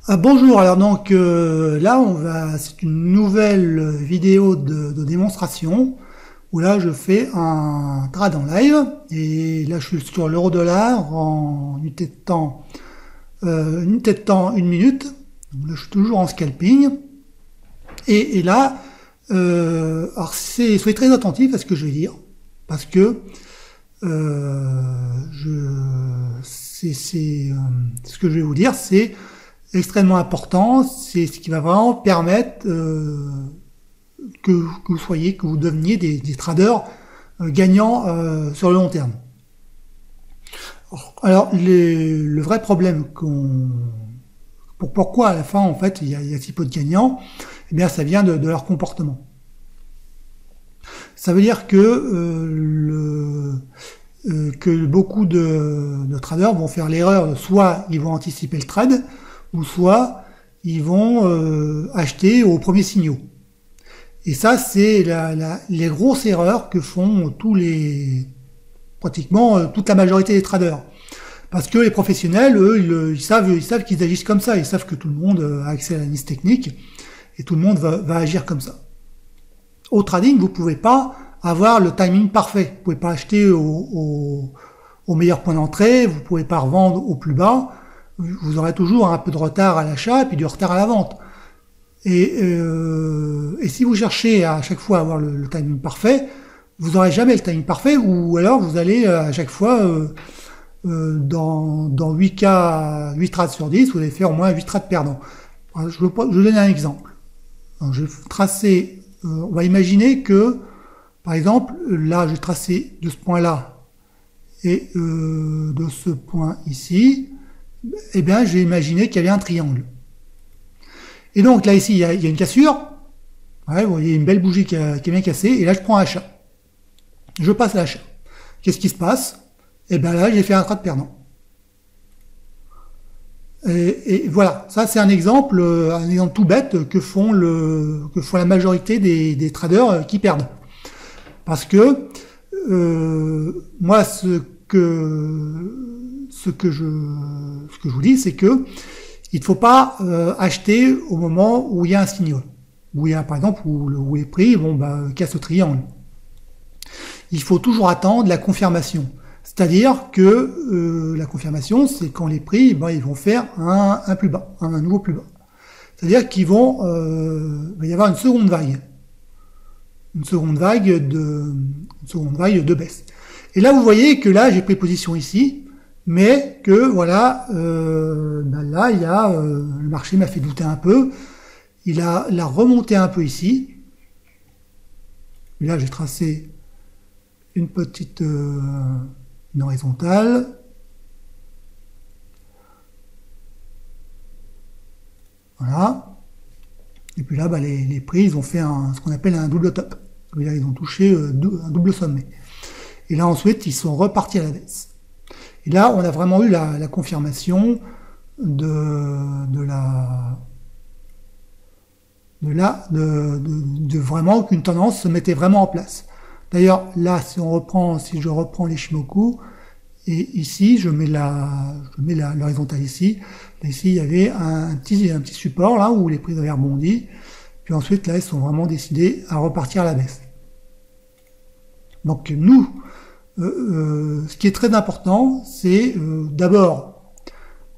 Bonjour, alors donc là c'est une nouvelle vidéo de démonstration où là je fais un trade en live et là je suis sur l'euro-dollar en unité de temps 1 minute. Donc là, je suis toujours en scalping et là alors soyez très attentifs à ce que je vais dire parce que ce que je vais vous dire c'est extrêmement important, c'est ce qui va vraiment permettre que vous deveniez des traders gagnants sur le long terme. Alors le vrai problème pourquoi à la fin en fait il y a si peu de gagnants, eh bien ça vient de leur comportement. Ça veut dire que beaucoup de traders vont faire l'erreur, soit ils vont anticiper le trade, ou soit ils vont acheter aux premiers signaux. Et ça, c'est les grosses erreurs que font pratiquement toute la majorité des traders. Parce que les professionnels, eux, ils savent qu'ils agissent comme ça. Ils savent que tout le monde a accès à l'analyse technique et tout le monde va agir comme ça. Au trading, vous pouvez pas avoir le timing parfait. Vous pouvez pas acheter au meilleur point d'entrée. Vous pouvez pas revendre au plus bas. Vous aurez toujours un peu de retard à l'achat et puis du retard à la vente. Et si vous cherchez à chaque fois à avoir le timing parfait, vous n'aurez jamais le timing parfait, ou alors vous allez à chaque fois dans 8 trades sur 10, vous allez faire au moins 8 trades perdants. Je vais donner un exemple. Donc, je vais tracer, on va imaginer que, par exemple, là, je vais tracer de ce point-là et de ce point ici. Eh bien, j'ai imaginé qu'il y avait un triangle. Et donc, là, ici, il y a une cassure. Ouais, vous voyez une belle bougie qui est bien cassée. Et là, je prends achat. Je passe à l'achat. Qu'est-ce qui se passe? Eh bien, là, j'ai fait un trade perdant. Et voilà. Ça, c'est un exemple tout bête que font la majorité des traders qui perdent. Parce que, moi, ce que je vous dis, c'est que il ne faut pas acheter au moment où il y a un signal, où il y a par exemple où les prix cassent le triangle. Il faut toujours attendre la confirmation, c'est-à-dire que la confirmation, c'est quand les prix ils vont faire un plus bas, un nouveau plus bas. C'est-à-dire qu'il va y avoir une seconde vague de baisse. Et là, vous voyez que là, j'ai pris position ici, mais que voilà, là, il y a le marché m'a fait douter un peu. Il a remonté un peu ici. Et là, j'ai tracé une petite une horizontale. Voilà. Et puis là, les prix, ils ont fait ce qu'on appelle un double top. Là, ils ont touché un double sommet. Et là, ensuite, ils sont repartis à la baisse. Et là, on a vraiment eu la confirmation de vraiment qu'une tendance se mettait vraiment en place. D'ailleurs, là, si je reprends l'Ishimoku, et ici, je mets l'horizontale ici. Là, ici, il y avait un petit support là où les prix avaient rebondi. Puis ensuite, là, ils sont vraiment décidés à repartir à la baisse. Donc nous, ce qui est très important, c'est d'abord,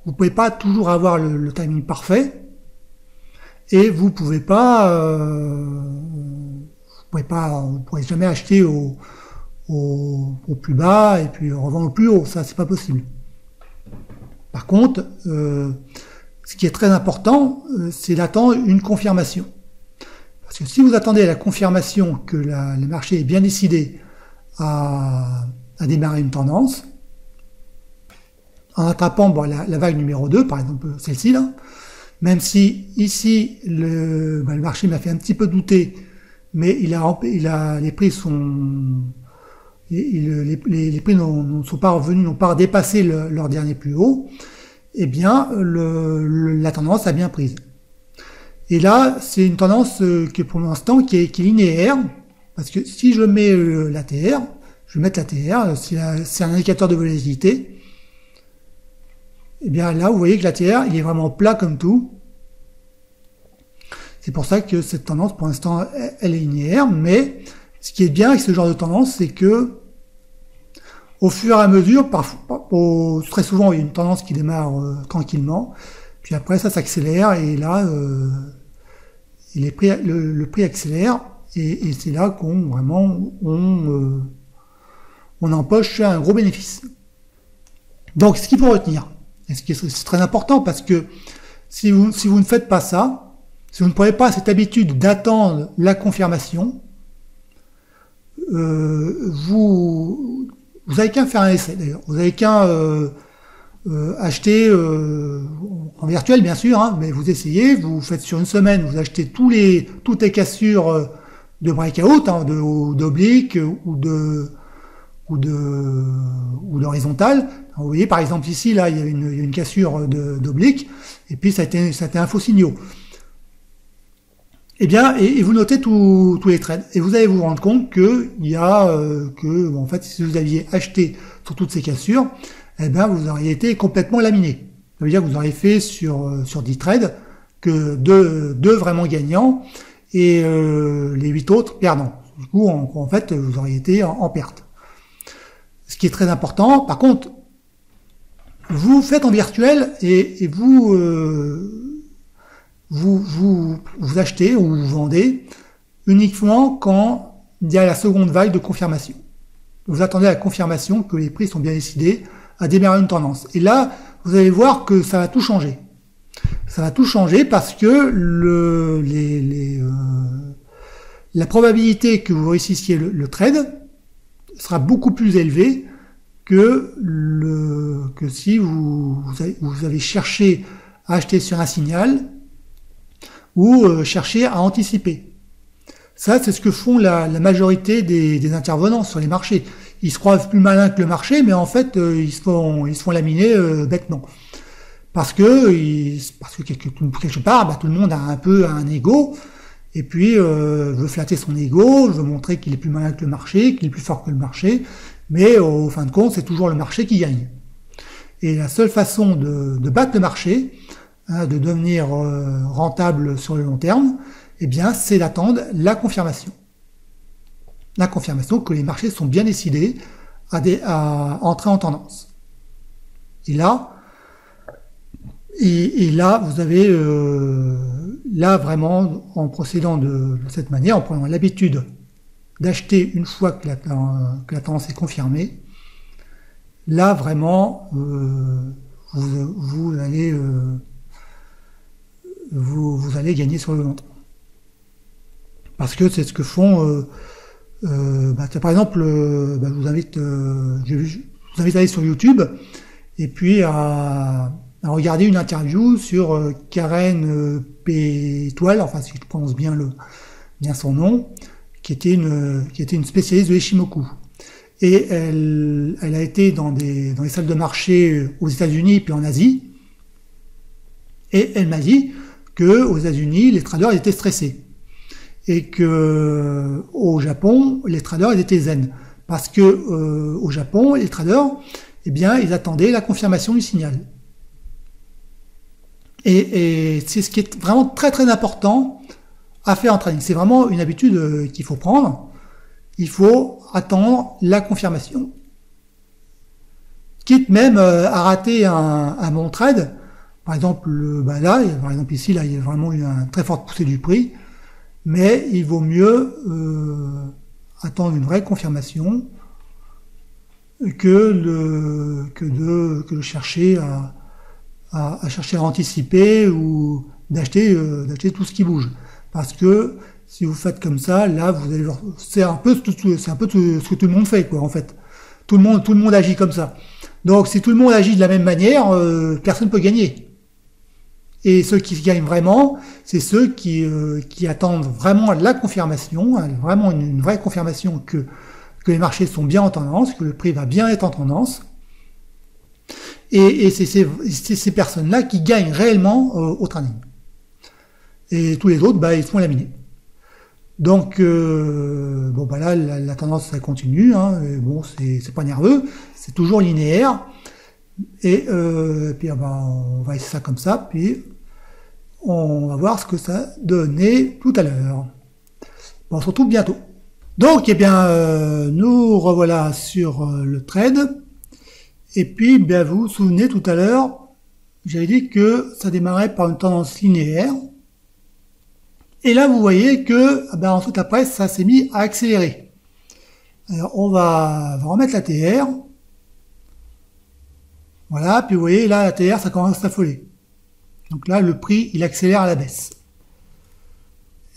vous pouvez pas toujours avoir le timing parfait, et vous pourrez jamais acheter au plus bas et puis revendre au plus haut. Ça, c'est pas possible. Par contre, ce qui est très important, c'est d'attendre une confirmation. Parce que si vous attendez la confirmation que le marché est bien décidé à démarrer une tendance, en attrapant la vague numéro 2, par exemple celle-ci là, même si ici le marché m'a fait un petit peu douter, mais les prix n'ont pas dépassé leur dernier plus haut, eh bien la tendance a bien prise. Et là, c'est une tendance qui pour l'instant qui est linéaire, parce que si je mets l'ATR, je vais mettre l'ATR, c'est un indicateur de volatilité, et bien là, vous voyez que l'ATR, il est vraiment plat comme tout, C'est pour ça que cette tendance, pour l'instant, elle est linéaire. Mais ce qui est bien avec ce genre de tendance, c'est que au fur et à mesure, très souvent, il y a une tendance qui démarre tranquillement, puis après ça s'accélère et là, le prix accélère et c'est là qu'on vraiment on empoche un gros bénéfice. Donc, ce qu'il faut retenir, et c'est très important parce que si vous ne faites pas ça, si vous ne prenez pas cette habitude d'attendre la confirmation, vous avez qu'à faire un essai d'ailleurs. Vous avez qu'à acheter en virtuel bien sûr, hein, mais vous essayez, vous faites sur une semaine, vous achetez toutes les cassures de breakout, hein, d'oblique ou d'horizontale. Vous voyez par exemple ici là il y a une cassure d'oblique et puis ça a été un faux signaux. Eh bien, et vous notez tous les trades et vous allez vous rendre compte que en fait, si vous aviez acheté sur toutes ces cassures, eh bien, vous auriez été complètement laminé. Ça veut dire que vous auriez fait sur 10 trades que deux vraiment gagnants et les 8 autres perdants. Du coup, en fait, vous auriez été en perte. Ce qui est très important. Par contre, vous faites en virtuel et vous achetez ou vous vendez uniquement quand il y a la seconde vague de confirmation. Vous attendez la confirmation que les prix sont bien décidés à démarrer une tendance. Et là, vous allez voir que ça va tout changer. Ça va tout changer parce que la probabilité que vous réussissiez le trade sera beaucoup plus élevée que si vous avez cherché à acheter sur un signal ou chercher à anticiper. Ça, c'est ce que font la majorité des intervenants sur les marchés. Ils se croient plus malins que le marché, mais en fait, ils se font laminer bêtement. Parce que quelque part, tout le monde a un peu un ego, et puis veut flatter son ego, veut montrer qu'il est plus malin que le marché, qu'il est plus fort que le marché, mais au fin de compte, c'est toujours le marché qui gagne. Et la seule façon de battre le marché, de devenir rentable sur le long terme, eh bien, c'est d'attendre la confirmation. La confirmation que les marchés sont bien décidés à entrer en tendance. Et là, vous avez là vraiment en procédant de cette manière, en prenant l'habitude d'acheter une fois que la tendance est confirmée, là vraiment vous allez gagner sur le long terme. Parce que c'est ce que font par exemple, je vous invite à aller sur YouTube et puis à regarder une interview sur Karen P. Étoile, enfin si je prononce bien son nom, qui était une spécialiste de Ishimoku. Et elle a été dans les salles de marché aux États-Unis puis en Asie, et elle m'a dit que aux États-Unis les traders étaient stressés. Et que au Japon, les traders ils étaient zen, parce que au Japon, les traders, eh bien, ils attendaient la confirmation du signal. Et c'est ce qui est vraiment très très important à faire en trading. C'est vraiment une habitude qu'il faut prendre. Il faut attendre la confirmation. Quitte même à rater un bon trade. Par exemple, par exemple ici, là, il y a vraiment eu une très forte poussée du prix. Mais il vaut mieux attendre une vraie confirmation que de chercher à anticiper ou d'acheter tout ce qui bouge. Parce que si vous faites comme ça, là vous allez c'est un peu ce que tout le monde fait quoi en fait. Tout le monde agit comme ça. Donc si tout le monde agit de la même manière, personne ne peut gagner. Et ceux qui gagnent vraiment, c'est ceux qui attendent vraiment la confirmation, vraiment une vraie confirmation que les marchés sont bien en tendance, que le prix va bien être en tendance. Et c'est ces personnes-là qui gagnent réellement au trading. Et tous les autres, ils se font laminer. Donc, là, la tendance, ça continue. Hein, et bon, c'est pas nerveux, c'est toujours linéaire. Et puis on va essayer ça comme ça, puis On va voir ce que ça donnait tout à l'heure. Bon, on se retrouve bientôt. Donc, eh bien, nous revoilà sur le trade. Et puis, bien, vous vous souvenez tout à l'heure, j'avais dit que ça démarrait par une tendance linéaire. Et là, vous voyez que, ben, ensuite, après, ça s'est mis à accélérer. Alors, on va remettre la TR. Voilà, puis vous voyez, là, la TR, ça commence à s'affoler. Donc là, le prix, il accélère à la baisse.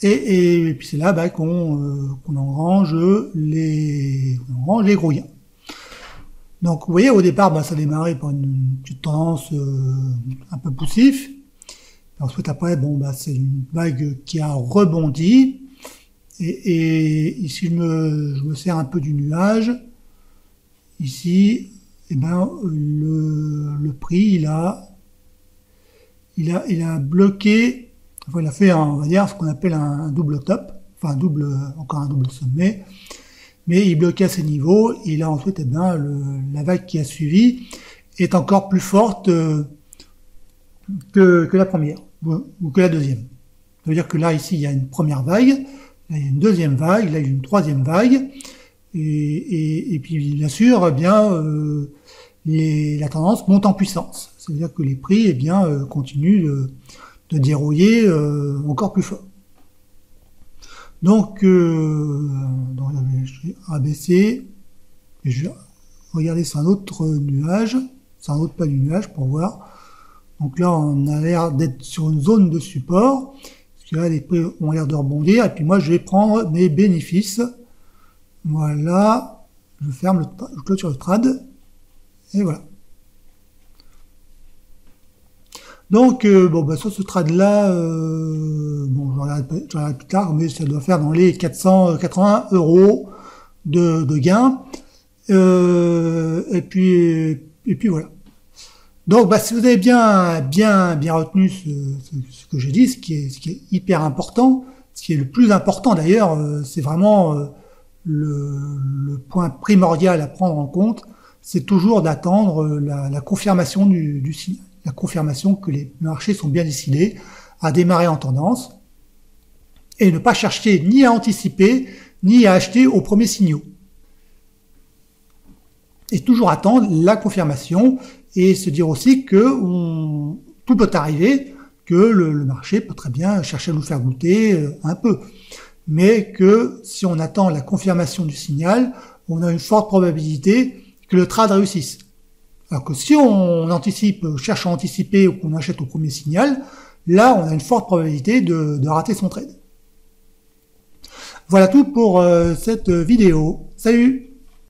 Et puis c'est là bah, qu'on engrange les gros gains. Donc vous voyez, au départ, bah, ça démarrait par une petite tendance un peu poussif. Ensuite, après, bon, bah, c'est une vague qui a rebondi. Et ici, je me sers un peu du nuage. Ici, eh ben, le prix, il a bloqué, enfin, il a fait, on va dire, ce qu'on appelle un double top, enfin, encore un double sommet. Mais il bloquait à ces niveaux. Et là, ensuite, eh ben, la vague qui a suivi est encore plus forte que la première, ou que la deuxième. Ça veut dire que là, ici, il y a une première vague, là, il y a une deuxième vague, là, il y a une troisième vague, et puis, bien sûr, eh bien, la tendance monte en puissance. C'est-à-dire que les prix, eh bien, continuent de dérouiller encore plus fort. Donc je vais abaisser, et je vais regarder sur un autre nuage, sur un autre pas du nuage pour voir. Donc là, on a l'air d'être sur une zone de support, parce que là, les prix ont l'air de rebondir, et puis moi, je vais prendre mes bénéfices. Voilà, je ferme je clôture le trade, et voilà. Donc, bon, bah, sur ce trade-là, bon, je regarde plus tard, mais ça doit faire dans les 480 € de gains. Et puis voilà. Donc, bah, si vous avez bien retenu ce que j'ai dit, ce qui est hyper important, ce qui est le plus important d'ailleurs, c'est vraiment le point primordial à prendre en compte, c'est toujours d'attendre la confirmation du signal. La confirmation que les marchés sont bien décidés à démarrer en tendance et ne pas chercher ni à anticiper ni à acheter aux premiers signaux. Et toujours attendre la confirmation et se dire aussi que tout peut arriver, que le marché peut très bien chercher à nous faire goûter un peu. Mais que si on attend la confirmation du signal, on a une forte probabilité que le trade réussisse. Alors que si on cherche à anticiper ou qu'on achète au premier signal, là, on a une forte probabilité de rater son trade. Voilà tout pour cette vidéo. Salut!